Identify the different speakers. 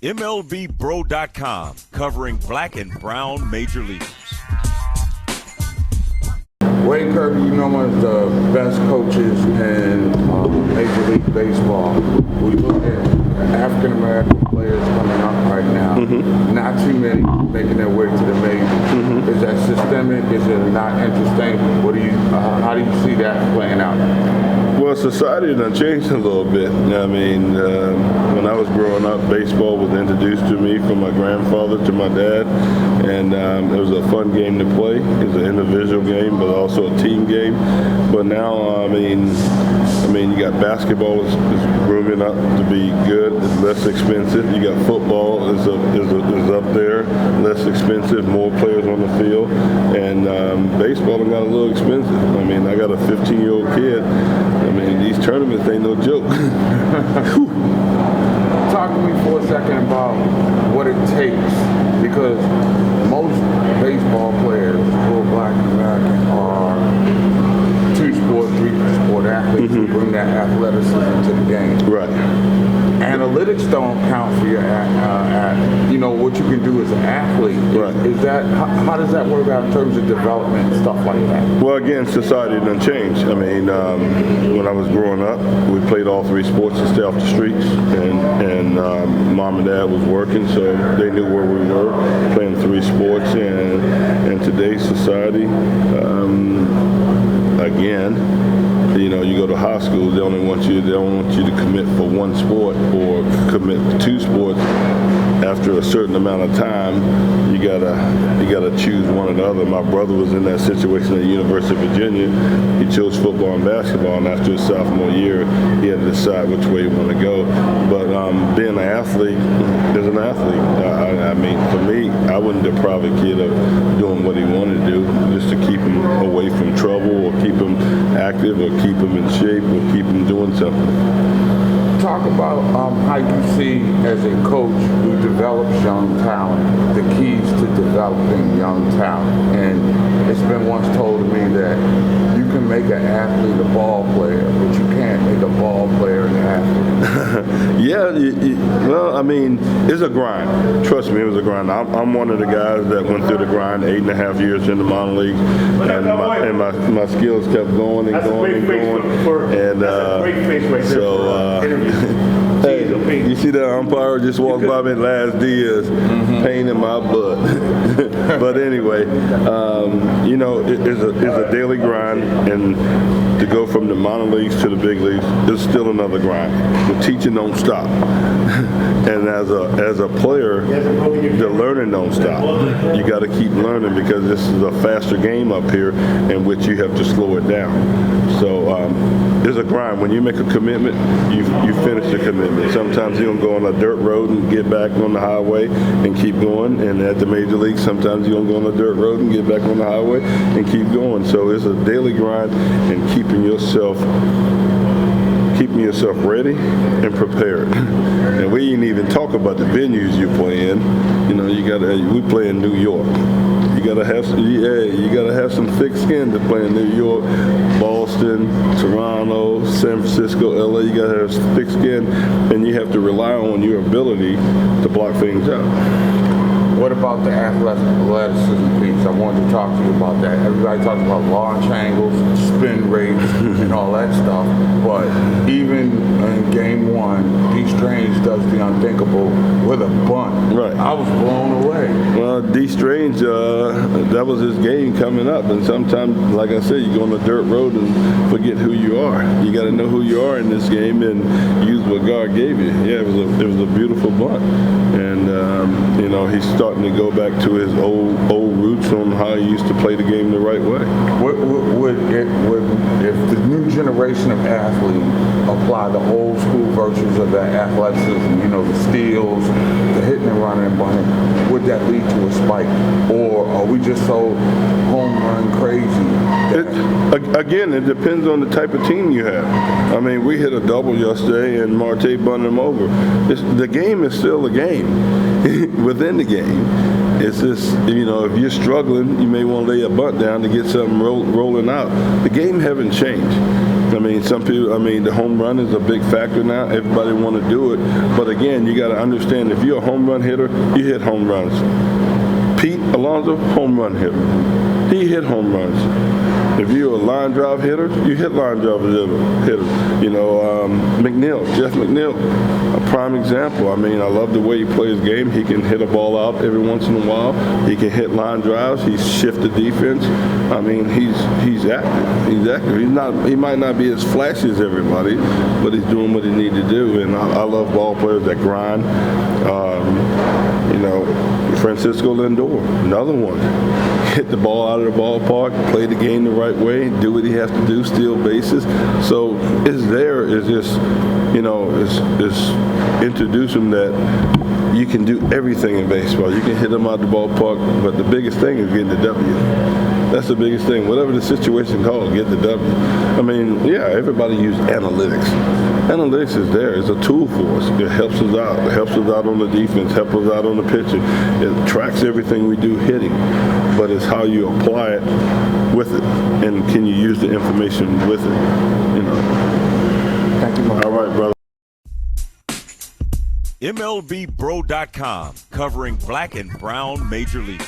Speaker 1: MLBBro.com, covering black and brown major leaguers.
Speaker 2: Wade Kirby, you know, one of the best coaches in Major League Baseball. We look at African-American players coming up right now. Not too many making their way to the majors. Is that systemic? Is it not interesting? How do you see that playing out?
Speaker 3: Well, society done changed a little bit. I mean, when I was growing up, baseball was introduced to me from my grandfather to my dad, and it was a fun game to play. It was an individual game, but also a team game. But now, I mean, you got basketball is grooming up to be good. It's less expensive. You got football is up there, less expensive, more players on the field, and baseball done got a little expensive. I mean, I got a 15-year-old kid. I mean, these tournaments ain't no joke.
Speaker 2: Talk to me for a second about what it takes, because most baseball players who are black American are two-sport, three-sport athletes who bring that athleticism to the game.
Speaker 3: Right.
Speaker 2: Analytics don't count for your, what you can do as an athlete.
Speaker 3: Right.
Speaker 2: Is that how does that work out in terms of development and stuff like that?
Speaker 3: Well, again, society done changed. I mean, when I was growing up, we played all three sports to stay off the streets, and mom and dad was working, so they knew where we were, playing three sports. And today's society, again, you go to high school, they don't want you to commit for one sport or commit to two sports. After a certain amount of time, you gotta choose one or the other. My brother was in that situation at the University of Virginia. He chose football and basketball, and after his sophomore year, he had to decide which way he wanted to go. But being an athlete is an athlete. I mean, for me, I wouldn't deprive a kid of doing what he wanted to do just to keep him away from trouble or keep him active or keep him in shape or keep him doing something.
Speaker 2: Talk about how you see, as a coach who develops young talent, the keys to developing young talent. And it's been once told to me that you can make an athlete a ball player, but you can't make a ball player an athlete.
Speaker 3: Yeah, well, I mean, it's a grind. Trust me, it was a grind. I'm one of the guys that went through the grind 8.5 years in the minor leagues, and my skills kept going and going and going. And hey, you see that umpire just walked by me last year's pain in my butt. But anyway, it's a daily grind, and to go from the minor leagues to the big leagues is still another grind. The teaching don't stop. And as a player, the learning don't stop. You got to keep learning, because this is a faster game up here in which you have to slow it down. So it's a grind. When you make a commitment, you finish the commitment. Sometimes you're going to go on a dirt road and get back on the highway and keep going. And at the major league, sometimes you're going to go on a dirt road and get back on the highway and keep going. So it's a daily grind, and keeping yourself ready and prepared. And we didn't even talk about the venues you play in. We play in New York. You gotta have some thick skin to play in New York, Boston, Toronto, San Francisco, LA. You gotta have thick skin, and you have to rely on your ability to block things out.
Speaker 2: What about the athleticism piece? I wanted to talk to you about that. Everybody talks about launch angles, spin rates, and all that stuff. But even in game one, D. Strange does the unthinkable with a bunt.
Speaker 3: Right.
Speaker 2: I was blown away.
Speaker 3: Well, D. Strange, that was his game coming up. And sometimes, like I said, you go on a dirt road and forget who you are. You got to know who you are in this game and use what God gave you. Yeah, it was a beautiful bunt. And, he's starting to go back to his old roots on how he used to play the game the right way.
Speaker 2: If the new generation of athletes apply the old school virtues of that athleticism, the steals, the hitting and running and bunting, would that lead to a spike? Or are we just so home run crazy?
Speaker 3: Again, it depends on the type of team you have. I mean, we hit a double yesterday and Marte bunted him over. The game is still a game within the game. It's just, if you're struggling, you may want to lay a bunt down to get something rolling out. The game haven't changed. I mean, some people, the home run is a big factor now. Everybody want to do it. But again, you got to understand, if you're a home run hitter, you hit home runs. Pete Alonso, home run hitter. He hit home runs. If you're a line drive hitter, you hit line drive hitter. Jeff McNeil, a prime example. I mean, I love the way he plays game. He can hit a ball out every once in a while. He can hit line drives. He's shifted defense. I mean, he's active. He's active. He might not be as flashy as everybody, but he's doing what he needs to do. And I love ball players that grind. Francisco Lindor, another one. Hit the ball out of the ballpark, play the game the right way, do what he has to do, steal bases. So it's just, it's introduce him that you can do everything in baseball. You can hit them out the ballpark, but the biggest thing is getting the W. That's the biggest thing. Whatever the situation calls, get the W. I mean, yeah, everybody uses analytics. Analytics is there. It's a tool for us. It helps us out. It helps us out on the defense, helps us out on the pitching. It tracks everything we do hitting, but it's how you apply it with it, and can you use the information with it,
Speaker 2: Thank you, Mark.
Speaker 3: All right, brother.
Speaker 1: MLBBro.com, covering black and brown Major League.